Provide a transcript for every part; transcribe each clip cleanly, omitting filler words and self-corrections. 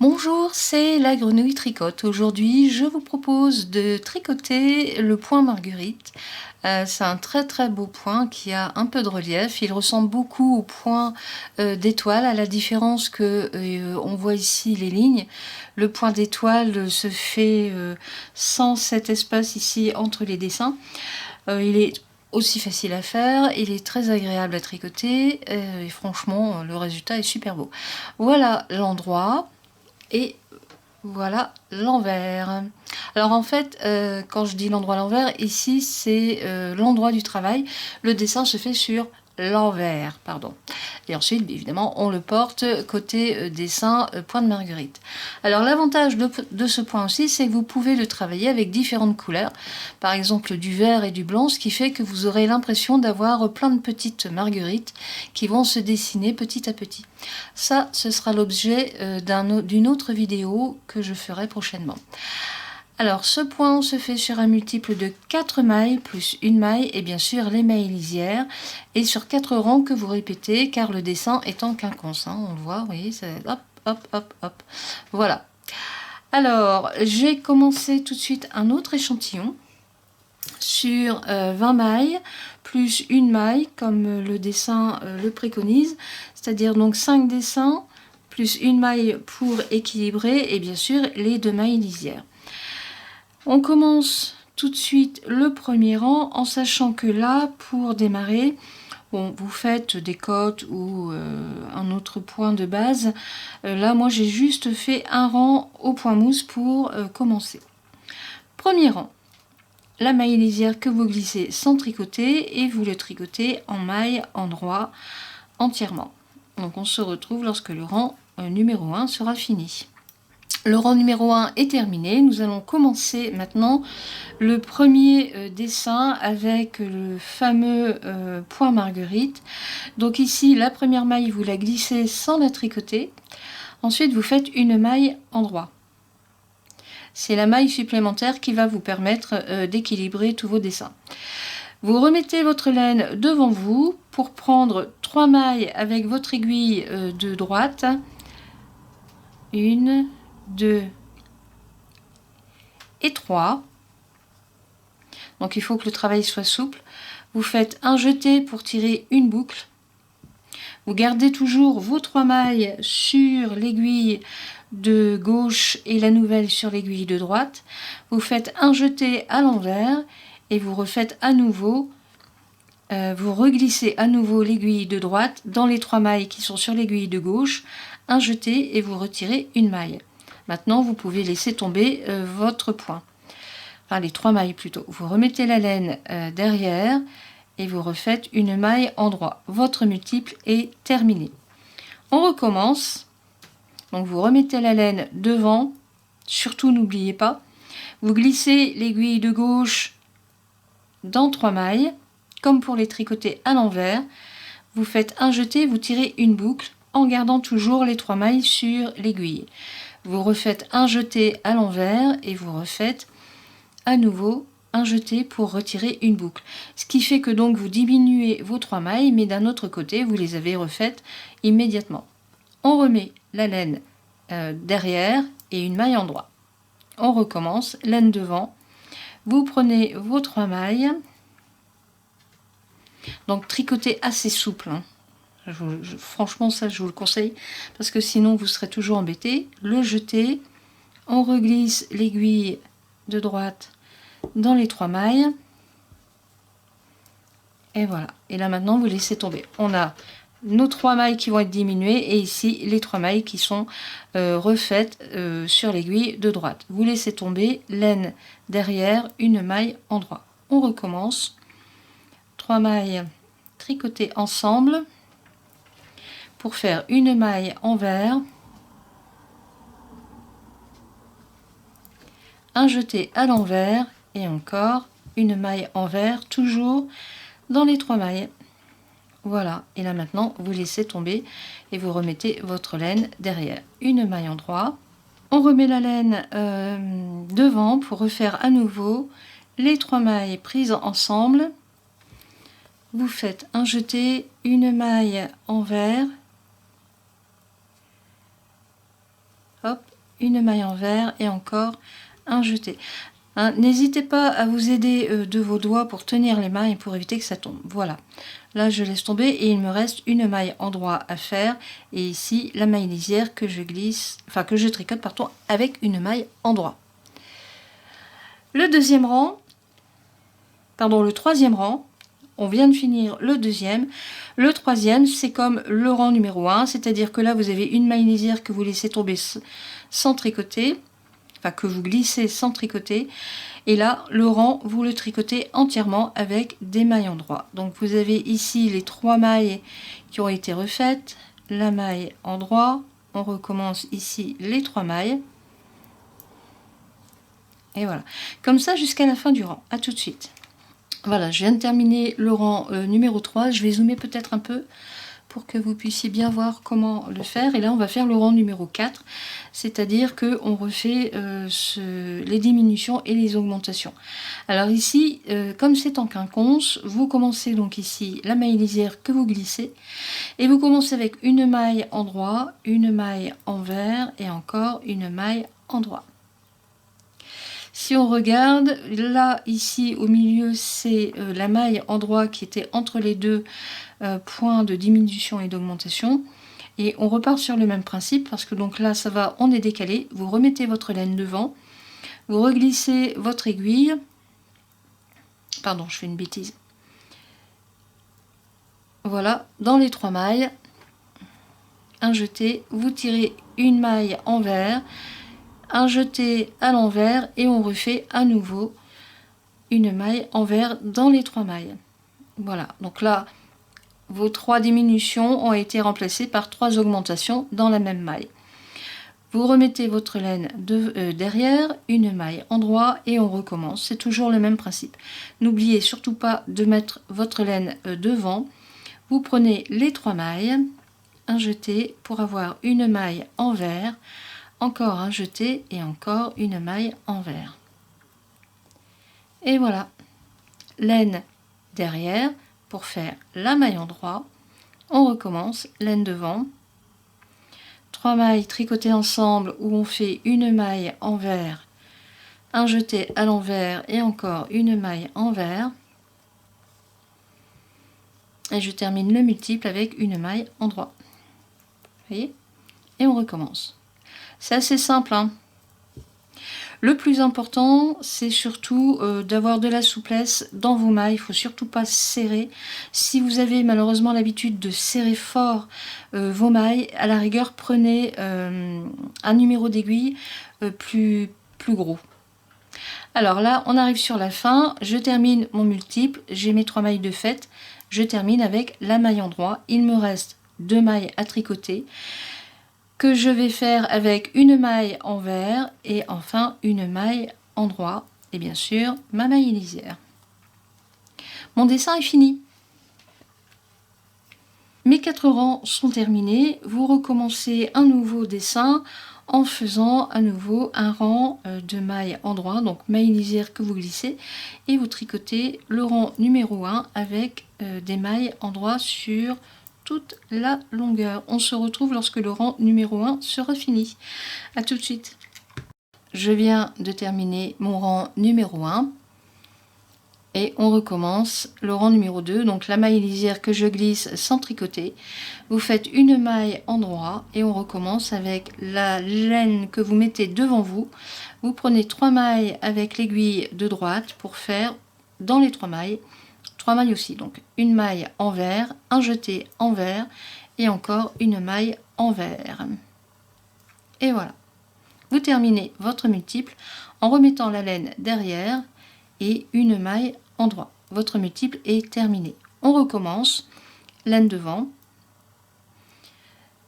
Bonjour, c'est la grenouille tricote. Aujourd'hui, je vous propose de tricoter le point Marguerite. C'est un très beau point qui a un peu de relief. Il ressemble beaucoup au point d'étoile, à la différence que on voit ici les lignes. Le point d'étoile se fait sans cet espace ici entre les dessins. Il est aussi facile à faire, il est très agréable à tricoter et franchement, le résultat est super beau. Voilà l'endroit. Et voilà l'envers. Alors en fait, quand je dis l'endroit à l'envers, ici c'est l'endroit du travail. Le dessin se fait sur l'envers, pardon. Et ensuite, évidemment, on le porte côté dessin point de Marguerite. Alors l'avantage de ce point aussi, c'est que vous pouvez le travailler avec différentes couleurs. Par exemple du vert et du blanc, ce qui fait que vous aurez l'impression d'avoir plein de petites marguerites qui vont se dessiner petit à petit. Ça, ce sera l'objet d'une autre vidéo que je ferai prochainement. Alors, ce point se fait sur un multiple de 4 mailles plus une maille et bien sûr les mailles lisières et sur 4 rangs que vous répétez car le dessin est en quinconce. Hein, on le voit, vous voyez, c'est hop. Voilà. Alors, j'ai commencé tout de suite un autre échantillon sur 20 mailles plus une maille comme le dessin le préconise, c'est-à-dire donc 5 dessins plus une maille pour équilibrer et bien sûr les 2 mailles lisières. On commence tout de suite le premier rang en sachant que là, pour démarrer, bon, vous faites des côtes ou un autre point de base. Là, moi, j'ai juste fait un rang au point mousse pour commencer. Premier rang, la maille lisière que vous glissez sans tricoter et vous le tricotez en maille endroit entièrement. Donc, on se retrouve lorsque le rang numéro 1 sera fini. Le rang numéro 1 est terminé. Nous allons commencer maintenant le premier dessin avec le fameux point Marguerite. Donc ici, la première maille, vous la glissez sans la tricoter. Ensuite, vous faites une maille endroit. C'est la maille supplémentaire qui va vous permettre d'équilibrer tous vos dessins. Vous remettez votre laine devant vous pour prendre 3 mailles avec votre aiguille de droite. 1, 2 et 3. Donc il faut que le travail soit souple. Vous faites un jeté pour tirer une boucle. Vous gardez toujours vos 3 mailles sur l'aiguille de gauche et la nouvelle sur l'aiguille de droite. Vous faites un jeté à l'envers et vous refaites à nouveau. Vous reglissez à nouveau l'aiguille de droite dans les 3 mailles qui sont sur l'aiguille de gauche. Un jeté et vous retirez une maille. Maintenant, vous pouvez laisser tomber votre point. Enfin, les 3 mailles plutôt. Vous remettez la laine derrière et vous refaites une maille endroit. Votre multiple est terminé. On recommence. Donc, vous remettez la laine devant. Surtout, n'oubliez pas. Vous glissez l'aiguille de gauche dans 3 mailles, comme pour les tricoter à l'envers. Vous faites un jeté, vous tirez une boucle en gardant toujours les 3 mailles sur l'aiguille. Vous refaites un jeté à l'envers et vous refaites à nouveau un jeté pour retirer une boucle. Ce qui fait que donc vous diminuez vos 3 mailles, mais d'un autre côté, vous les avez refaites immédiatement. On remet la laine derrière et une maille endroit. On recommence, laine devant. Vous prenez vos 3 mailles. Donc tricotez assez souple. Hein. Franchement, ça, je vous le conseille, parce que sinon, vous serez toujours embêté. Le jeter, on reglisse l'aiguille de droite dans les 3 mailles. Et voilà. Et là, maintenant, vous laissez tomber. On a nos 3 mailles qui vont être diminuées, et ici, les 3 mailles qui sont refaites sur l'aiguille de droite. Vous laissez tomber, laine derrière, une maille endroit. On recommence. 3 mailles tricotées ensemble pour faire une maille envers, un jeté à l'envers et encore une maille envers, toujours dans les 3 mailles. Voilà, et là maintenant vous laissez tomber et vous remettez votre laine derrière. Une maille endroit. On remet la laine devant pour refaire à nouveau les 3 mailles prises ensemble. Vous faites un jeté, une maille envers, hop, une maille envers et encore un jeté. Hein, n'hésitez pas à vous aider de vos doigts pour tenir les mailles et pour éviter que ça tombe. Voilà, là je laisse tomber et il me reste une maille endroit à faire, et ici la maille lisière que je glisse, enfin que je tricote pardon, avec une maille endroit. Le deuxième rang, pardon, le troisième rang, on vient de finir le deuxième. Le troisième, c'est comme le rang numéro 1, c'est-à-dire que là vous avez une maille lisière que vous laissez tomber sans tricoter, enfin que vous glissez sans tricoter, et là le rang vous le tricotez entièrement avec des mailles endroit. Donc vous avez ici les 3 mailles qui ont été refaites, la maille endroit, on recommence ici les 3 mailles, et voilà, comme ça jusqu'à la fin du rang. À tout de suite. Voilà, je viens de terminer le rang numéro 3, je vais zoomer peut-être un peu pour que vous puissiez bien voir comment le faire. Et là on va faire le rang numéro 4, c'est-à-dire que on refait les diminutions et les augmentations. Alors ici, comme c'est en quinconce, vous commencez donc ici la maille lisière que vous glissez, et vous commencez avec une maille endroit, une maille envers et encore une maille endroit. Si on regarde, là, ici, au milieu, c'est la maille endroit qui était entre les deux points de diminution et d'augmentation. Et on repart sur le même principe, parce que donc là, ça va, on est décalé. Vous remettez votre laine devant, vous reglissez votre aiguille. Pardon, je fais une bêtise. Voilà, dans les 3 mailles, un jeté, vous tirez une maille envers, un jeté à l'envers et on refait à nouveau une maille envers dans les 3 mailles. Voilà, donc là vos 3 diminutions ont été remplacées par 3 augmentations dans la même maille. Vous remettez votre laine derrière, une maille endroit et on recommence. C'est toujours le même principe. N'oubliez surtout pas de mettre votre laine devant. Vous prenez les 3 mailles, un jeté pour avoir une maille envers, encore un jeté et encore une maille envers. Et voilà, laine derrière pour faire la maille endroit. On recommence, laine devant, 3 mailles tricotées ensemble où on fait une maille envers, un jeté à l'envers et encore une maille envers. Et je termine le multiple avec une maille endroit. Vous voyez? Et on recommence. C'est assez simple, hein. Le plus important, c'est surtout d'avoir de la souplesse dans vos mailles. Il ne faut surtout pas serrer. Si vous avez malheureusement l'habitude de serrer fort vos mailles, à la rigueur, prenez un numéro d'aiguille plus gros. Alors là, on arrive sur la fin. Je termine mon multiple. J'ai mes 3 mailles de fait. Je termine avec la maille endroit. Il me reste 2 mailles à tricoter, que je vais faire avec une maille envers et enfin une maille endroit et bien sûr ma maille lisière. Mon dessin est fini. Mes 4 rangs sont terminés. Vous recommencez un nouveau dessin en faisant à nouveau un rang de mailles endroit, donc maille lisière que vous glissez, et vous tricotez le rang numéro 1 avec des mailles endroit sur toute la longueur. On se retrouve lorsque le rang numéro 1 sera fini. A tout de suite. Je viens de terminer mon rang numéro 1 et on recommence le rang numéro 2, donc la maille lisière que je glisse sans tricoter. Vous faites une maille endroit et on recommence avec la laine que vous mettez devant vous. Vous prenez 3 mailles avec l'aiguille de droite pour faire dans les 3 mailles 3 mailles aussi, donc une maille envers, un jeté envers et encore une maille envers. Et voilà, vous terminez votre multiple en remettant la laine derrière et une maille endroit. Votre multiple est terminé. On recommence, laine devant.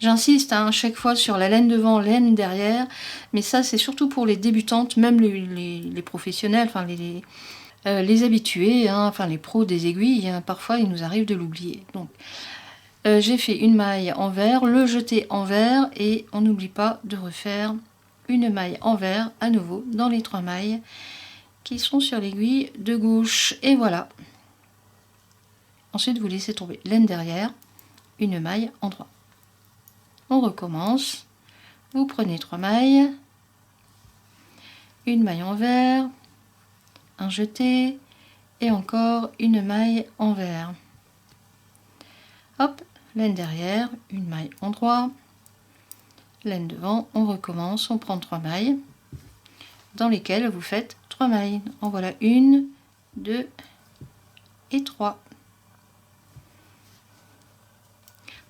J'insiste à chaque fois sur la laine devant, laine derrière, mais ça c'est surtout pour les débutantes, même les professionnels, enfin les habitués, hein, enfin les pros des aiguilles, hein, parfois il nous arrive de l'oublier. Donc j'ai fait une maille envers, le jeté envers et on n'oublie pas de refaire une maille envers à nouveau dans les 3 mailles qui sont sur l'aiguille de gauche. Et voilà. Ensuite vous laissez tomber laine derrière, une maille endroit. On recommence, vous prenez 3 mailles, une maille envers, un jeté et encore une maille envers. Hop, laine derrière, une maille en droit, laine devant, on recommence, on prend 3 mailles dans lesquelles vous faites 3 mailles. En voilà 1, 2 et 3.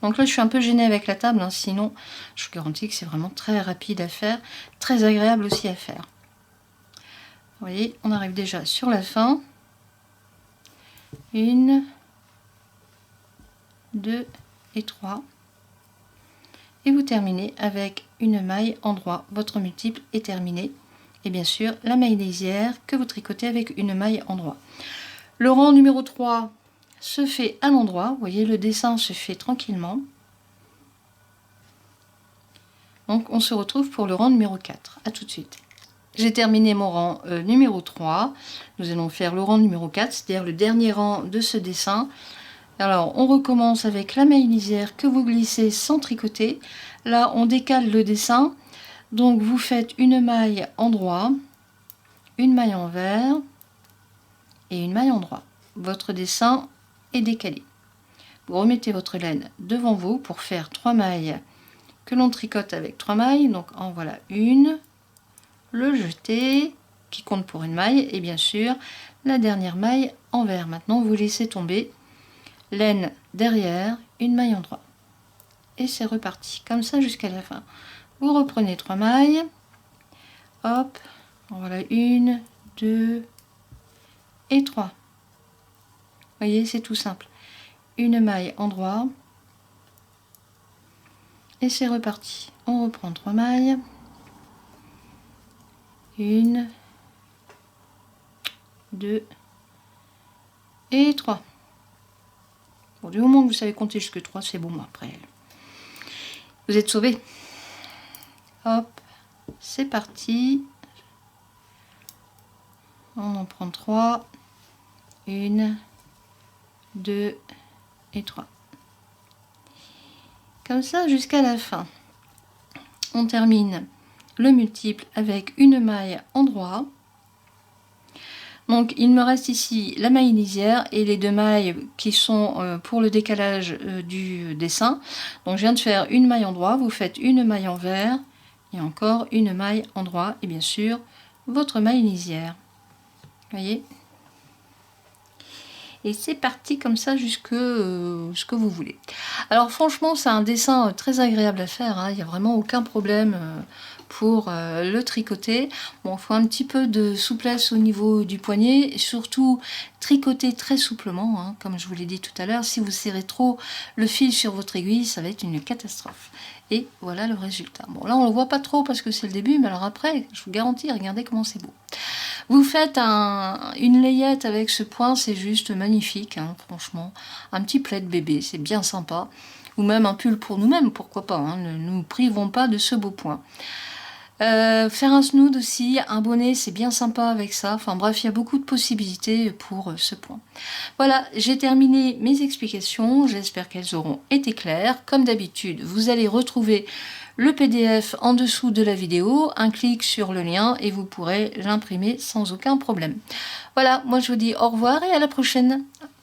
Donc là je suis un peu gênée avec la table, hein, sinon je vous garantis que c'est vraiment très rapide à faire, très agréable aussi à faire. Vous voyez, on arrive déjà sur la fin. 1, 2 et 3. Et vous terminez avec une maille en droit. Votre multiple est terminé. Et bien sûr, la maille lisière que vous tricotez avec une maille en droit. Le rang numéro 3 se fait à l'endroit. Vous voyez, le dessin se fait tranquillement. Donc, on se retrouve pour le rang numéro 4. A tout de suite. J'ai terminé mon rang numéro 3. Nous allons faire le rang numéro 4, c'est-à-dire le dernier rang de ce dessin. Alors, on recommence avec la maille lisière que vous glissez sans tricoter. Là, on décale le dessin. Donc, vous faites une maille en droit, une maille envers et une maille en droit. Votre dessin est décalé. Vous remettez votre laine devant vous pour faire 3 mailles que l'on tricote avec 3 mailles. Donc, en voilà une, le jeté qui compte pour une maille et bien sûr la dernière maille envers. Maintenant, vous laissez tomber. Laine derrière, une maille en droit. Et c'est reparti, comme ça jusqu'à la fin. Vous reprenez 3 mailles. Hop, voilà 1, 2 et 3. Vous voyez, c'est tout simple. Une maille en droit. Et c'est reparti. On reprend 3 mailles. 1, 2 et 3. Bon, du moment que vous savez compter jusque 3, c'est bon après. Vous êtes sauvés. Hop, c'est parti. On en prend 3. 1, 2 et 3. Comme ça jusqu'à la fin. On termine le multiple avec une maille en droit. Donc il me reste ici la maille lisière et les 2 mailles qui sont pour le décalage du dessin. Donc je viens de faire une maille en droit, vous faites une maille envers et encore une maille en droit et bien sûr votre maille lisière. Vous voyez? Et c'est parti comme ça jusque ce que vous voulez. Alors franchement c'est un dessin très agréable à faire, hein. Il n'y a vraiment aucun problème pour le tricoter. Bon, il faut un petit peu de souplesse au niveau du poignet et surtout tricoter très souplement, hein, comme je vous l'ai dit tout à l'heure. Si vous serrez trop le fil sur votre aiguille, ça va être une catastrophe. Et voilà le résultat. Bon, là on le voit pas trop parce que c'est le début, mais alors après, je vous garantis, regardez comment c'est beau. Vous faites une layette avec ce point, c'est juste magnifique, hein, franchement. Un petit plaid bébé, c'est bien sympa. Ou même un pull pour nous-mêmes, pourquoi pas, hein, ne nous privons pas de ce beau point. Faire un snood aussi, un bonnet, c'est bien sympa avec ça. Enfin bref, il y a beaucoup de possibilités pour ce point. Voilà, j'ai terminé mes explications. J'espère qu'elles auront été claires. Comme d'habitude, vous allez retrouver le PDF en dessous de la vidéo. Un clic sur le lien et vous pourrez l'imprimer sans aucun problème. Voilà, moi je vous dis au revoir et à la prochaine.